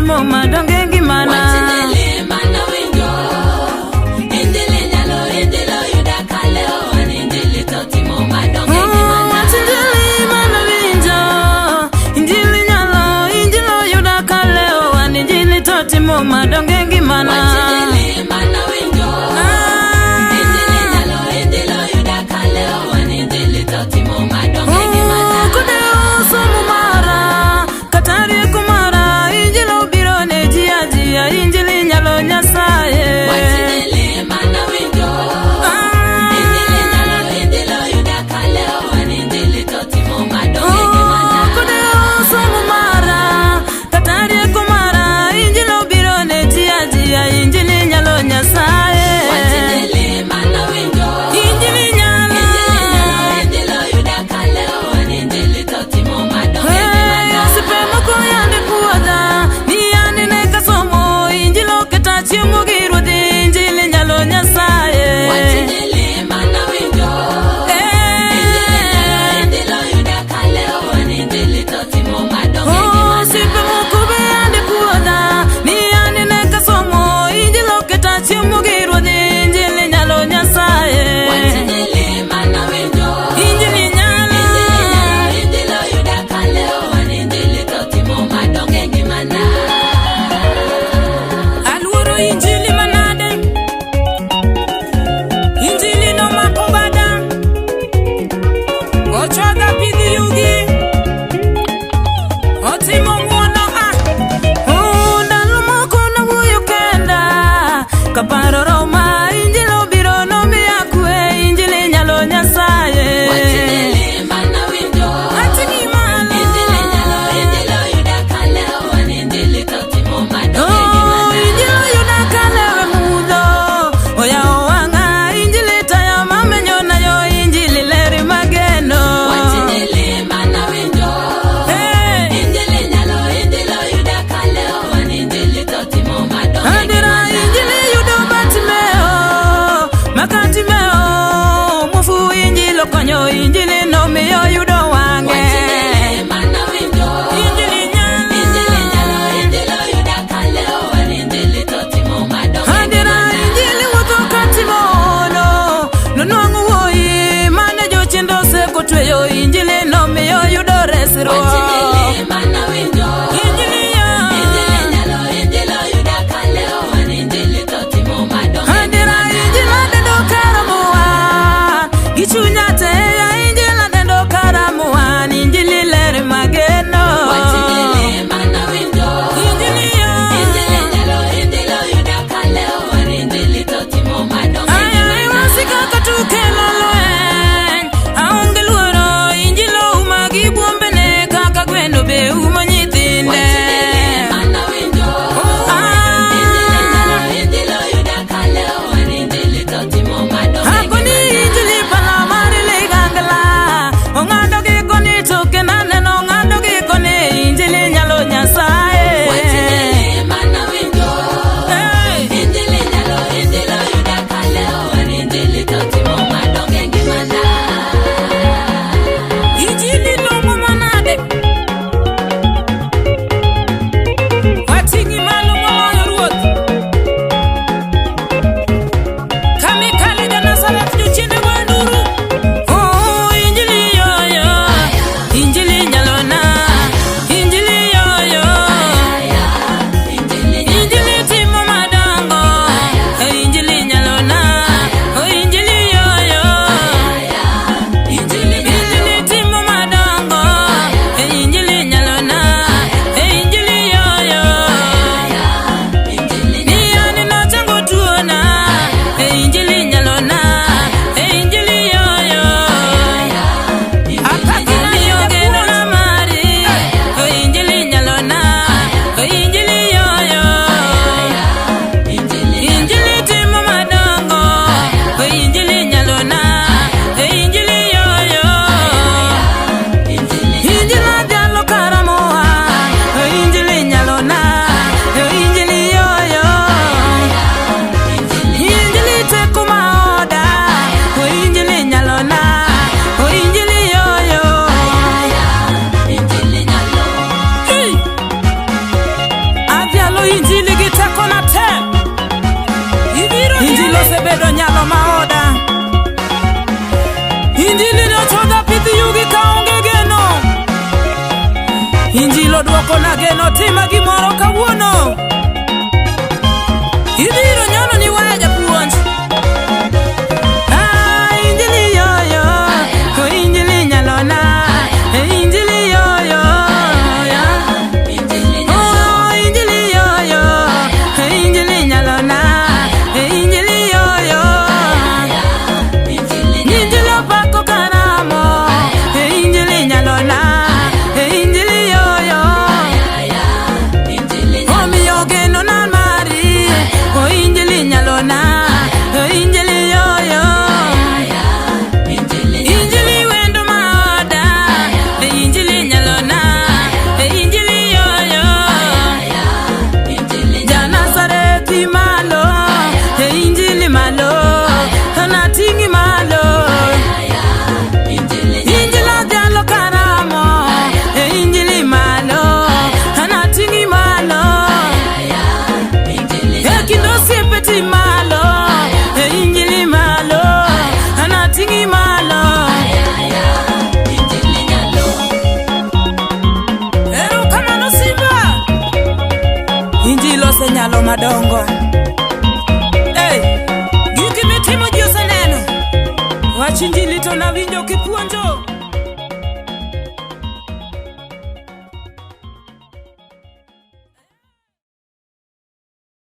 totimo madonge gimana. Injili mana winjo, injili nyalo injilo yuda kaleo, injili totimo madonge gimana. Injili mana winjo, injili nyalo injilo yuda kaleo, injili totimo madonge gimana. Injili mana winjo, injili nyalo injilo yuda kaleo, injili totimo madonge gimana. Kude somo mara katari kumara injilo birone jia injili nyalo nyasaye. Injili mana winjo, injili nyalo injilo yuda kaleo, injili totimo madonge gimana. Kude somo mara katari kumara injilo birone jia injili nyalo nyasaye. Injili mana winjo, Injili nyalo injilo yuda kaleo, injili totimo madonge gimana. Sipemo koyande puodha ni anine kasomo injilo ketachi mugiru di injili nyalo nyasaye. Injili mana winjo, injilo yuda kaleo, injili totimo madonge gimana. Sipemo koyande puodha ni anine kasomo injilo ketachi mugiru di injili nyalo nyasaye. Injili mana winjo, Injili nyalo injilo yuda kaleo, injili totimo madonge gimana. Aluoro injili manade, injili no makobada, ochoda pidhi yugi, otimo muono ndalo moko no wuyo kenda, kaparo roma injilo biro no miya kwe, injili nyalo nyasaye. Injili mana winjo, Atini malo, injili nyalo injilo yuda kaleo, injili totimo madonge gimana. injilo yuda kalewe mudho, oya owanga injili tayo mamenyo na yo injili leri mageno. Injili mana winjo, injili nyalo Injilo duoko na geno tima gimoro kawuono. Ibiro nyono ni waya japuonj. Injili yoyo, injili nyalona. Injili yoyo, injili yoyo, injili nyalona. Injili yoyo, injili opako karamo. Injili nyalona. Injili yoyo, omiyo geno na mari. Injili nyalona. Injili yoyo, injili wendo maoda. Injili nyalona. Injili yoyo, Janazareti malo. Injili malo, anatingi malo. Injili jalo karamo. Injili malo, anatingi malo. Ekindo siepeti malo. Injili malo, anatingi malo. Erokamano Simba. Injili osenyalo madongo. Giki mitimo ji oseneno. Wach injili to nawinjo kipuonjo.